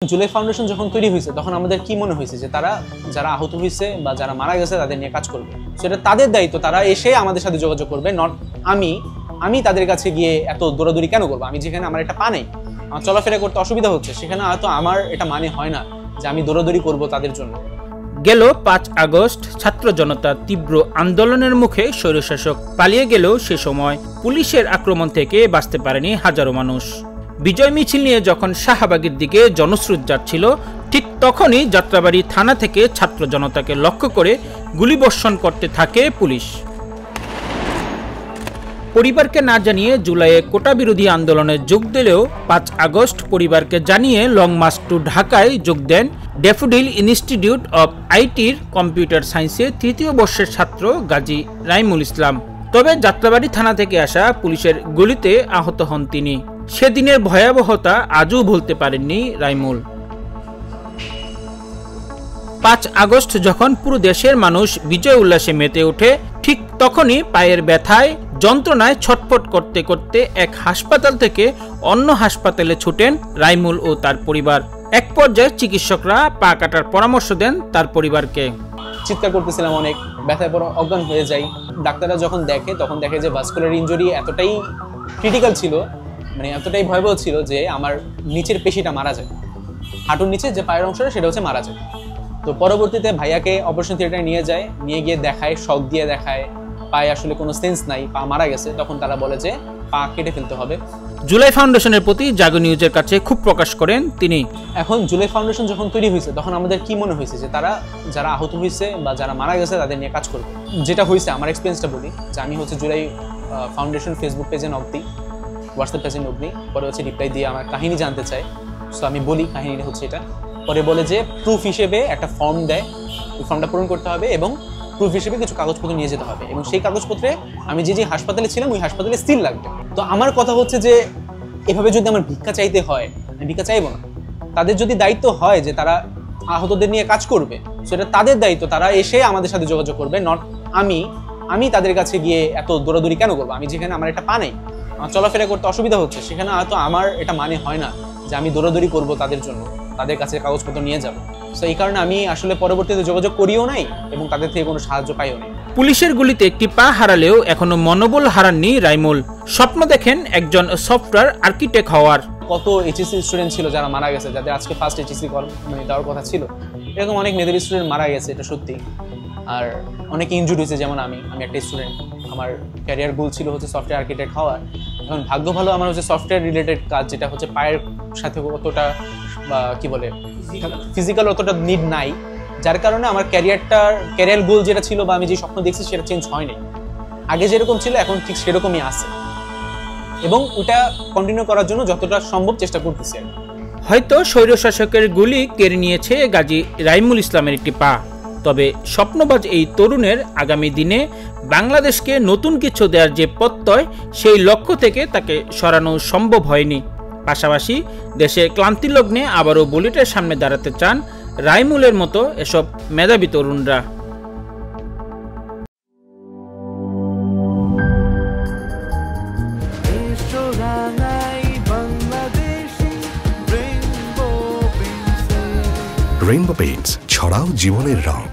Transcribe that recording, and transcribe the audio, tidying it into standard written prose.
July foundation যখন তৈরি হয়েছে তখন আমাদের কি মনে হয়েছে যে তারা যারা আহত হয়েছে বা যারা মারা গেছে তাদের নিয়ে কাজ করবে, সেটা তাদের দায়িত্ব, তারা এসে আমাদের সাথে যোগাযোগ করবে, নট আমি তাদের কাছে গিয়ে এত দৌড়াদৌড়ি কেন করবো? আমি যেখানে আমার একটা পা নেই, আমার চলাফেরা করতে অসুবিধা হচ্ছে, সেখানে হয়তো আমার এটা মানে হয় না যে আমি দৌড়াদৌড়ি করবো তাদের জন্য। গেল ৫ আগস্ট ছাত্র জনতার তীব্র আন্দোলনের মুখে স্বৈরশাসক পালিয়ে গেলেও সে সময় পুলিশের আক্রমণ থেকে বাঁচতে পারেনি হাজারো মানুষ। বিজয় মিছিল নিয়ে যখন শাহবাগের দিকে জনস্রোত যাচ্ছিল, ঠিক তখনই যাত্রাবাড়ি থানা থেকে ছাত্র জনতাকে লক্ষ্য করে গুলিবর্ষণ করতে থাকে পুলিশ। পরিবারকে না জানিয়ে জুলাইয়ে কোটা বিরোধী আন্দোলনে যোগ দিলেও ৫ আগস্ট পরিবারকে জানিয়ে লং মার্চ টু ঢাকায় যোগ দেন ড্যাফোডিল ইনস্টিটিউট অব আইটির কম্পিউটার সায়েন্সের ৩য় বর্ষের ছাত্র গাজী রাইমুল ইসলাম। তবে যাত্রাবাড়ি থানা থেকে আসা পুলিশের গুলিতে আহত হন তিনি। সেদিনের ভয়াবহতা আজও ভুলতে পারেননি রাইমুল। ৫ আগস্ট যখন পুরো দেশের মানুষ বিজয় উল্লাসে মেতে ওঠে, ঠিক তখনই পায়ের ব্যথায় যন্ত্রণায় ছটফট করতে করতে এক হাসপাতাল থেকে অন্য হাসপাতালে ছুটেন রাইমুল ও তার পরিবার। এক পর্যায়ে চিকিৎসকরা পা কাটার পরামর্শ দেন তার পরিবারকে। চিৎকার করতেছিলাম অনেক, ব্যথায় পর অজ্ঞান হয়ে যাই। ডাক্তাররা যখন দেখে তখন দেখে যে ভাস্কুলার ইনজুরি এতটাই ক্রিটিক্যাল ছিল, মানে এতটাই ভয়াবহ ছিল যে আমার নিচের পেশিটা মারা যায়, হাঁটুর নিচে যে পায়ের অংশটা সেটা হচ্ছে মারা যায়। তো পরবর্তীতে ভাইয়াকে অপারেশন থিয়েটারে নিয়ে গিয়ে দেখায়, শক দিয়ে দেখায় পায়ে আসলে কোনো সেন্স নাই, পা মারা গেছে। তখন তারা বলে যে পা কেটে ফেলতে হবে। জুলাই ফাউন্ডেশনের প্রতি জাগো নিউজের কাছে খুব প্রকাশ করেন তিনি। এখন জুলাই ফাউন্ডেশন যখন তৈরি হয়েছে তখন আমাদের কি মনে হয়েছে যে তারা যারা আহত হয়েছে বা যারা মারা গেছে তাদের নিয়ে কাজ করবে। যেটা হয়েছে আমার এক্সপিরিয়েন্সটা বলি, যে আমি হচ্ছে জুলাই ফাউন্ডেশন ফেসবুক পেজে নক দিই, হোয়াটসঅ্যাপ পেজে নক দিই, পরে হচ্ছে রিপ্লাই দিয়ে আমার কাহিনী জানতে চায়। সো আমি বলি কাহিনীটা হচ্ছে এটা, পরে বলে যে প্রুফ হিসেবে একটা ফর্ম দেয়, ওই ফর্মটা পূরণ করতে হবে এবং প্রুফ হিসেবে কিছু কাগজপত্র নিয়ে যেতে হবে, এবং সেই কাগজপত্রে আমি যে হাসপাতালে ছিলাম ওই হাসপাতালে সিল লাগবে। তো আমার কথা হচ্ছে যে এভাবে যদি আমার ভিক্ষা চাইতে হয়, আমি ভিক্ষা চাইবো না। তাদের যদি দায়িত্ব হয় যে তারা আহতদের নিয়ে কাজ করবে, সেটা তাদের দায়িত্ব, তারা এসে আমাদের সাথে যোগাযোগ করবে, নট আমি তাদের কাছে গিয়ে এত দৌড়াদৌড়ি কেন করবো? আমি যেখানে আমার একটা পা নেই, আমার চলাফেরা করতে অসুবিধা হচ্ছে, সেখানে হয়তো আমার এটা মানে হয় না যে আমি দৌড়াদৌড়ি করবো তাদের জন্য, তাদের কাছে কাগজপত্র নিয়ে যাবো। তো এই কারণে আমি আসলে পরবর্তীতে যোগাযোগ করিও নাই এবং তাদের থেকে কোনো সাহায্য পাইও নাই। পুলিশের গুলিতে একটি পা হারালেও এখনো মনোবল হারাননি রাইমুল। স্বপ্ন দেখেন একজন সফটওয়্যার আর্কিটেক্ট হওয়ার। কত এইচএসসি স্টুডেন্ট ছিল যারা মারা গেছে, যাদের আজকে ফার্স্ট এইচএসসি দেওয়ার কথা ছিল, এরকম অনেক মেধাবী স্টুডেন্ট মারা গেছে, এটা সত্যি। আর অনেকে ইনজুরি হয়েছে, যেমন আমি একটা স্টুডেন্ট, আমার ক্যারিয়ার গোল ছিল হচ্ছে সফটওয়্যার আর্কিটেক্ট হওয়ার। এখন ভাগ্য ভালো আমার হচ্ছে সফটওয়্যার রিলেটেড কাজ, যেটা হচ্ছে পায়ের সাথে অতটা কি বলে ফিজিক্যাল অতটা নিড নাই, যার কারণে আমার ক্যারিয়ার গোল যেটা ছিল বা আমি যে স্বপ্ন দেখছি সেটা চেঞ্জ হয়নি। আগে যেরকম ছিল এখন ঠিক সেরকমই আছে, এবং ওটা কন্টিনিউ করার জন্য যতটা সম্ভব চেষ্টা করতেছি। হয়তো স্বৈরশাসকের গুলি কেড়ে নিয়েছে গাজী রাইমুল ইসলামের একটি পা, তবে স্বপ্নবাজ এই তরুণের আগামী দিনে বাংলাদেশকে নতুন কিছু দেওয়ার যে প্রত্যয়, সেই লক্ষ্য থেকে তাকে সরানো সম্ভব হয়নি। পাশাপাশি দেশের ক্লান্তিলগ্নে আবারও বুলেটের সামনে দাঁড়াতে চান রাইমুলের মতো এসব মেধাবী তরুণরা। রেইনবো পেইন্টস, ছড়াও জীবনের রং।